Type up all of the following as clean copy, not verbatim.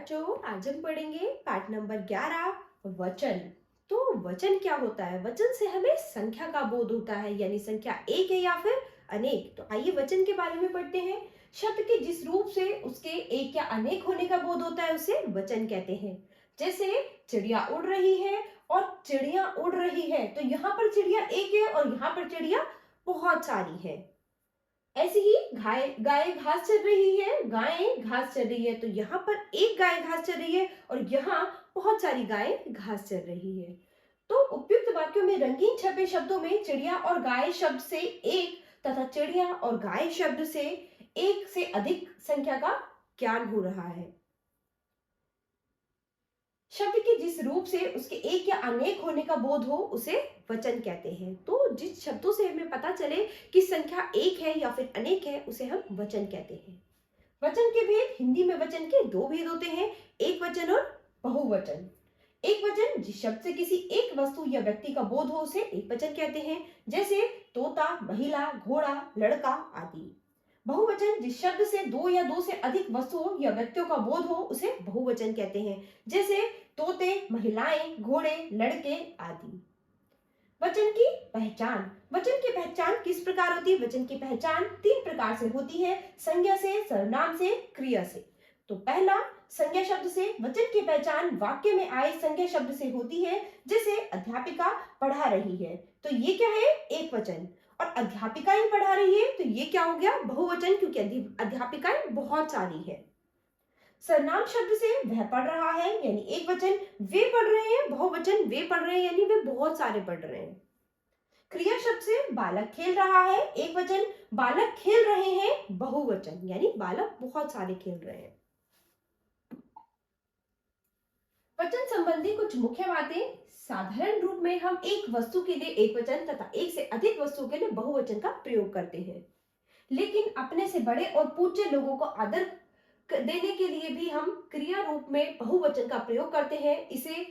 बच्चों, आज हम पढ़ेंगे पाठ नंबर 11 वचन। तो वचन क्या होता है? वचन से हमें संख्या का बोध होता है, यानी संख्या एक है या फिर अनेक। तो आइए वचन के बारे में पढ़ते हैं। शब्द के जिस रूप से उसके एक या अनेक होने का बोध होता है उसे वचन कहते हैं। जैसे चिड़िया उड़ रही है और चिड़िया उड़ रही है, तो यहाँ पर चिड़िया एक है और यहाँ पर चिड़िया बहुत सारी है। ऐसे ही गाय गाय घास चर रही है, गायें घास चर रही है, तो यहाँ पर एक गाय घास चर रही है और यहाँ बहुत सारी गायें घास चर रही है। तो उपयुक्त वाक्यों में रंगीन छपे शब्दों में चिड़िया और गाय शब्द से एक तथा चिड़िया और गाय शब्द से एक से अधिक संख्या का ज्ञान हो रहा है। शब्द के जिस रूप से उसके एक या अनेक होने का बोध हो उसे वचन कहते हैं। तो जिस शब्दों से हमें पता चले कि संख्या एक है या फिर अनेक है उसे हम वचन कहते हैं। वचन के भेद, हिंदी में वचन के दो भेद होते हैं, एक वचन और बहुवचन। एक वचन जिस शब्द से किसी एक वस्तु या व्यक्ति का बोध हो उसे एक वचन कहते हैं, जैसे तोता, महिला, घोड़ा, लड़का आदि। बहुवचन जिस शब्द से दो या दो से अधिक वस्तुओं या व्यक्तियों का बोध हो उसे बहुवचन कहते हैं, जैसे तोते, महिलाएं, घोड़े, लड़के आदि। वचन की पहचान। वचन की पहचान किस प्रकार होती है? वचन की पहचान तीन प्रकार से होती है, संज्ञा से, सर्वनाम से, क्रिया से। तो पहला, संज्ञा शब्द से। वचन की पहचान वाक्य में आए संज्ञा शब्द से होती है, जैसे अध्यापिका पढ़ा रही है, तो ये क्या है? एक वचन। और अध्यापिकाएं पढ़ा रही है, तो ये क्या हो गया? बहुवचन, क्योंकि अध्यापिकाएं बहुत सारी है। सर्वनाम शब्द से वह पढ़ रहा है, यानी एक वचन, वे पढ़ रहे हैं, बहुवचन, वे पढ़ रहे हैं, यानी वे बहुत सारे पढ़ रहे हैं। क्रिया शब्द से बालक खेल रहा है, एक वचन, बालक खेल रहे हैं, बहुवचन, यानी बालक बहुत सारे खेल रहे हैं। वचन संबंधी कुछ मुख्य बातें। साधारण रूप में हम एक वस्तु के लिए एक वचन तथा एक से अधिक वस्तुओं के लिए बहुवचन का प्रयोग करते हैं, लेकिन अपने से बड़े और पूज्य लोगों को आदर देने के लिए भी हम क्रिया रूप में बहुवचन का प्रयोग करते हैं। इसे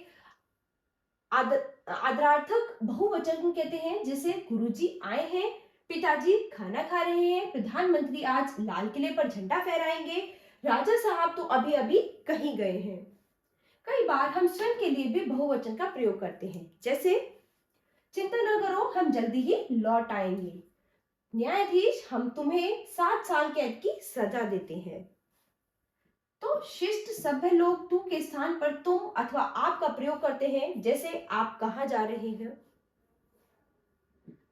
आदरार्थक बहुवचन कहते हैं, जैसे गुरुजी आए हैं, पिताजी खाना खा रहे हैं, प्रधानमंत्री आज लाल किले पर झंडा फहराएंगे, राजा साहब तो अभी अभी कहीं गए हैं। कई बार हम स्वयं के लिए भी बहुवचन का प्रयोग करते हैं, जैसे चिंता न करो, हम जल्दी ही लौट आएंगे, न्यायाधीश हम तुम्हें 7 साल कैद की सजा देते हैं। तो शिष्ट सभ्य लोग तू के स्थान पर तुम अथवा आप का प्रयोग करते हैं, जैसे आप कहां जा रहे हैं।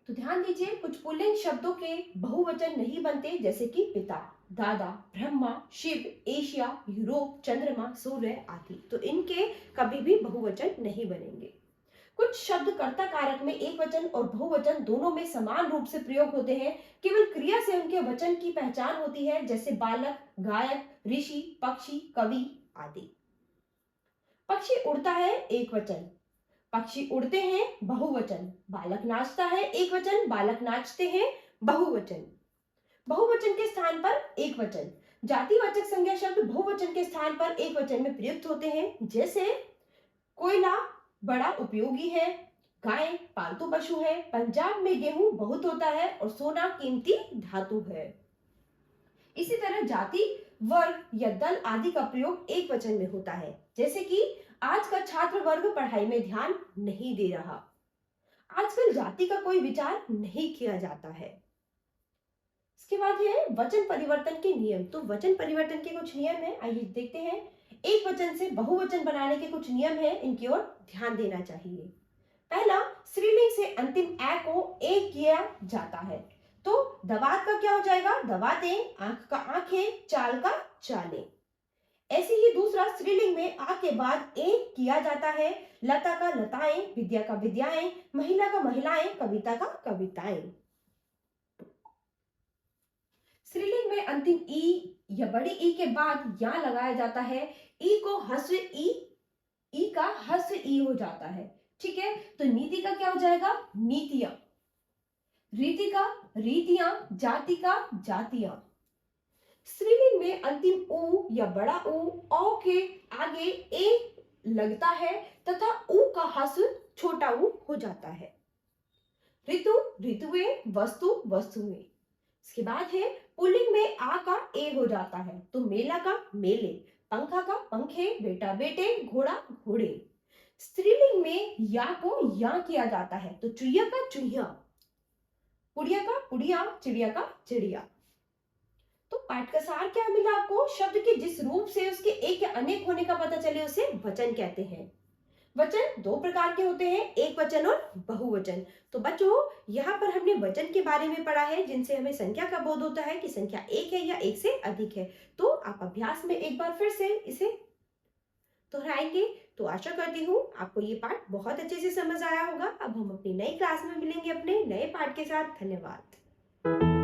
तो ध्यान दीजिए, कुछ पुल्लिंग शब्दों के बहुवचन नहीं बनते, जैसे कि पिता, दादा, ब्रह्मा, शिव, एशिया, यूरोप, चंद्रमा, सूर्य आदि। तो इनके कभी भी बहुवचन नहीं बनेंगे। कुछ शब्द कर्ता कारक में एक वचन और बहुवचन दोनों में समान रूप से प्रयोग होते हैं, केवल क्रिया से उनके वचन की पहचान होती है, जैसे बालक, गायक, ऋषि, पक्षी, कवि आदि। पक्षी उड़ता है, एक वचन, पक्षी उड़ते हैं, बहुवचन। बालक नाचता है, एक वचन, बालक नाचते हैं, बहुवचन। बहुवचन के स्थान पर एक वचन। जातिवाचक संज्ञा शब्द बहुवचन के स्थान पर एक वचन में प्रयुक्त होते हैं, जैसे कोयला बड़ा उपयोगी है, गाय पालतू पशु है, पंजाब में गेहूं बहुत होता है और सोना कीमती धातु है। इसी तरह जाति, वर्ग या दल आदि का प्रयोग एक वचन में होता है, जैसे कि आज का छात्र वर्ग पढ़ाई में ध्यान नहीं दे रहा। आजकल जाति का कोई विचार नहीं किया जाता है। इसके बाद है वचन परिवर्तन के नियम। तो वचन परिवर्तन के कुछ नियम है, आइए देखते हैं। एक वचन से बहुवचन बनाने के कुछ नियम है, इनकी ओर ध्यान देना चाहिए। पहला, स्त्रीलिंग से अंतिम ए को ए किया जाता है, तो दवात का क्या हो जाएगा? दवाते, आंख का आंखें, चाल का चालें। ऐसे ही दूसरा, स्त्रीलिंग में आ के बाद ए किया जाता है, लता का लताएं, विद्या का विद्याएं, महिला का महिलाएं, कविता का कविताएं। स्त्रीलिंग में अंतिम ई या बड़ी ई के बाद या लगाया जाता है, ई को ह्रस्व ई का ह्रस्व ई हो जाता है। ठीक है, तो नीति का क्या हो जाएगा? नीतियां। रीति का रीतियां, जाति का जातियां। स्त्रीलिंग में अंतिम ऊ या बड़ा ऊ औ के आगे ए लगता है तथा ऊ का ह्रस्व छोटा ऊ हो जाता है। ऋतु ऋतुएं, वस्तु वस्तुएं। इसके बाद है पुल्लिंग में आ का ए हो जाता है, तो मेला का मेले, पंखा का पंखे, बेटा बेटे, घोड़ा घोड़े। स्त्रीलिंग में या को या किया जाता है, तो चुहिया का चुहिया, पुड़िया का पुड़िया, चिड़िया का चिड़िया। तो पाठ का सार क्या मिला आपको? शब्द के जिस रूप से उसके एक या अनेक होने का पता चले उसे वचन कहते हैं। वचन दो प्रकार के होते हैं, एक वचन और बहुवचन। तो बच्चों, यहाँ पर हमने वचन के बारे में पढ़ा है जिनसे हमें संख्या का बोध होता है कि संख्या एक है या एक से अधिक है। तो आप अभ्यास में एक बार फिर से इसे दोहराएंगे। तो आशा करती हूँ आपको ये पाठ बहुत अच्छे से समझ आया होगा। अब हम अपनी नई क्लास में मिलेंगे अपने नए पाठ के साथ। धन्यवाद।